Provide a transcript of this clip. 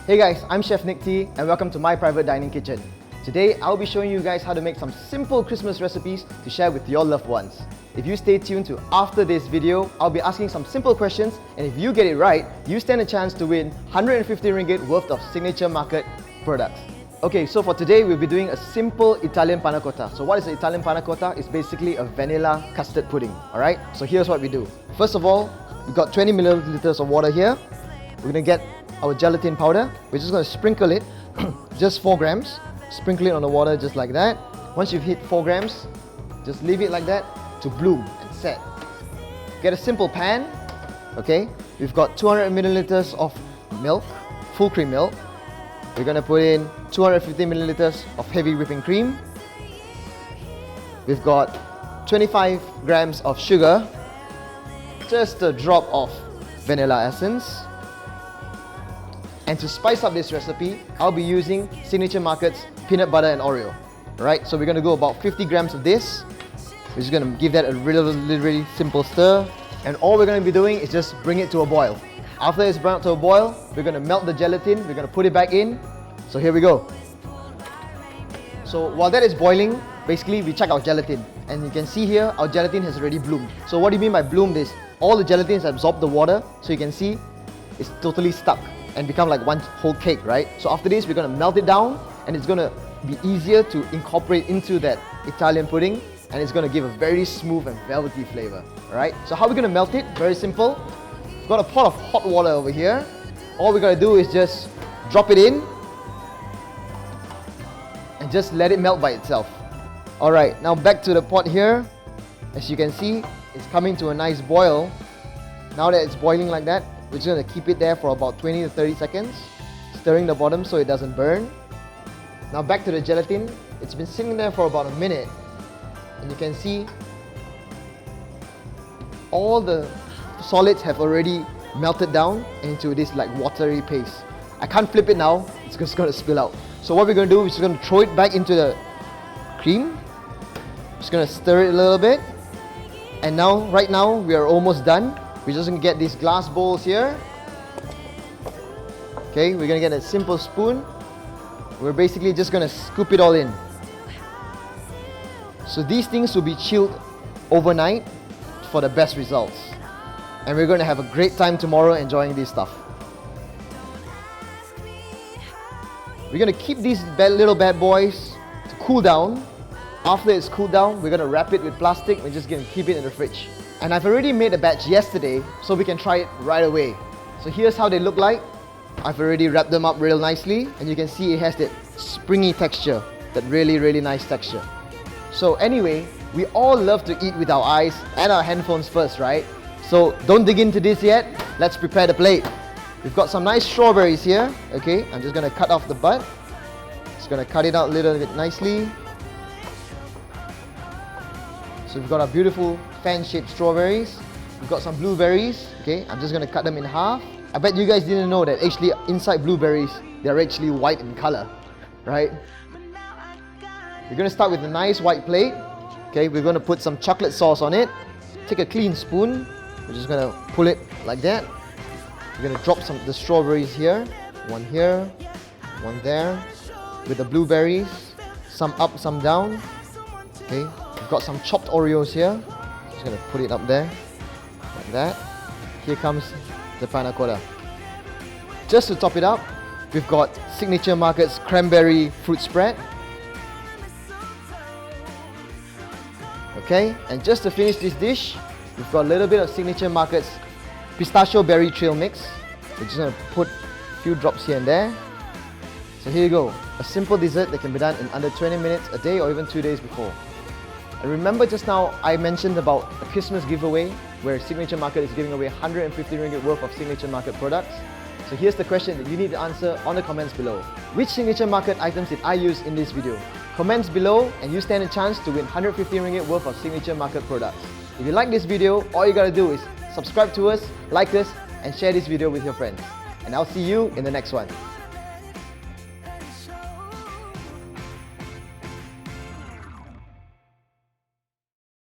Hey guys, I'm Chef Nick T and welcome to my private dining kitchen. Today, I'll be showing you guys how to make some simple Christmas recipes to share with your loved ones. If you stay tuned to after this video, I'll be asking some simple questions, and if you get it right, you stand a chance to win 150 ringgit worth of Signature Market products. Okay, so for today, we'll be doing a simple Italian Panna Cotta. So what is the Italian Panna Cotta? It's basically a vanilla custard pudding, alright? So here's what we do. First of all, we've got 20 milliliters of water here. We're gonna get our gelatin powder. We're just gonna sprinkle it, just 4 grams. Sprinkle it on the water just like that. Once you've hit 4 grams, just leave it like that to bloom and set. Get a simple pan, okay? We've got 200 milliliters of milk, full cream milk. We're gonna put in 250 milliliters of heavy whipping cream. We've got 25 grams of sugar, just a drop of vanilla essence. And to spice up this recipe, I'll be using Signature Market's peanut butter and Oreo. Alright, so we're going to go about 50 grams of this. We're just going to give that a really simple stir. And all we're going to be doing is just bring it to a boil. After it's brought to a boil, we're going to melt the gelatin. We're going to put it back in. So here we go. So while that is boiling, basically we check our gelatin. And you can see here, our gelatin has already bloomed. So what do you mean by bloomed is, all the gelatin has absorbed the water. So you can see, it's totally stuck and become like one whole cake, right? So after this, we're going to melt it down, and it's going to be easier to incorporate into that Italian pudding, and it's going to give a very smooth and velvety flavor, alright? So how are we going to melt it? Very simple. We've got a pot of hot water over here. All we're going to do is just drop it in and just let it melt by itself. Alright, now back to the pot here. As you can see, it's coming to a nice boil. Now that it's boiling like that, we're just going to keep it there for about 20 to 30 seconds, stirring the bottom so it doesn't burn. Now back to the gelatin. It's been sitting there for about a minute, and you can see all the solids have already melted down into this like watery paste. I can't flip it now, it's just going to spill out. So what we're going to do is just going to throw it back into the cream. Just going to stir it a little bit, and now, right now, we are almost done. We're just going to get these glass bowls here. Okay, we're going to get a simple spoon. We're basically just going to scoop it all in. So these things will be chilled overnight for the best results. And we're going to have a great time tomorrow enjoying this stuff. We're going to keep these little bad boys to cool down. After it's cooled down, we're going to wrap it with plastic. We're just going to keep it in the fridge. And I've already made a batch yesterday, so we can try it right away. So here's how they look like. I've already wrapped them up real nicely, and you can see it has that springy texture, that really nice texture. So anyway, we all love to eat with our eyes and our handphones first, right? So don't dig into this yet. Let's prepare the plate. We've got some nice strawberries here. Okay, I'm just going to cut off the bud. Just going to cut it out a little bit nicely. So we've got our beautiful fan-shaped strawberries. We've got some blueberries. Okay, I'm just going to cut them in half. I bet you guys didn't know that actually inside blueberries, they're actually white in color, right? We're going to start with a nice white plate. Okay, we're going to put some chocolate sauce on it. Take a clean spoon. We're just going to pull it like that. We're going to drop some of the strawberries here. One here, one there. With the blueberries, some up, some down. Okay, we've got some chopped Oreos here. Just going to put it up there, like that. Here comes the Panna Cotta. Just to top it up, we've got Signature Market's Cranberry fruit spread. Okay, and just to finish this dish, we've got a little bit of Signature Market's Pistachio berry trail mix. We're just going to put a few drops here and there. So here you go, a simple dessert that can be done in under 20 minutes a day or even 2 days before. And remember just now I mentioned about a Christmas giveaway where Signature Market is giving away 150 ringgit worth of Signature Market products. So here's the question that you need to answer on the comments below. Which Signature Market items did I use in this video? Comments below and you stand a chance to win 150 ringgit worth of Signature Market products. If you like this video, all you gotta do is subscribe to us, like us, and share this video with your friends. And I'll see you in the next one.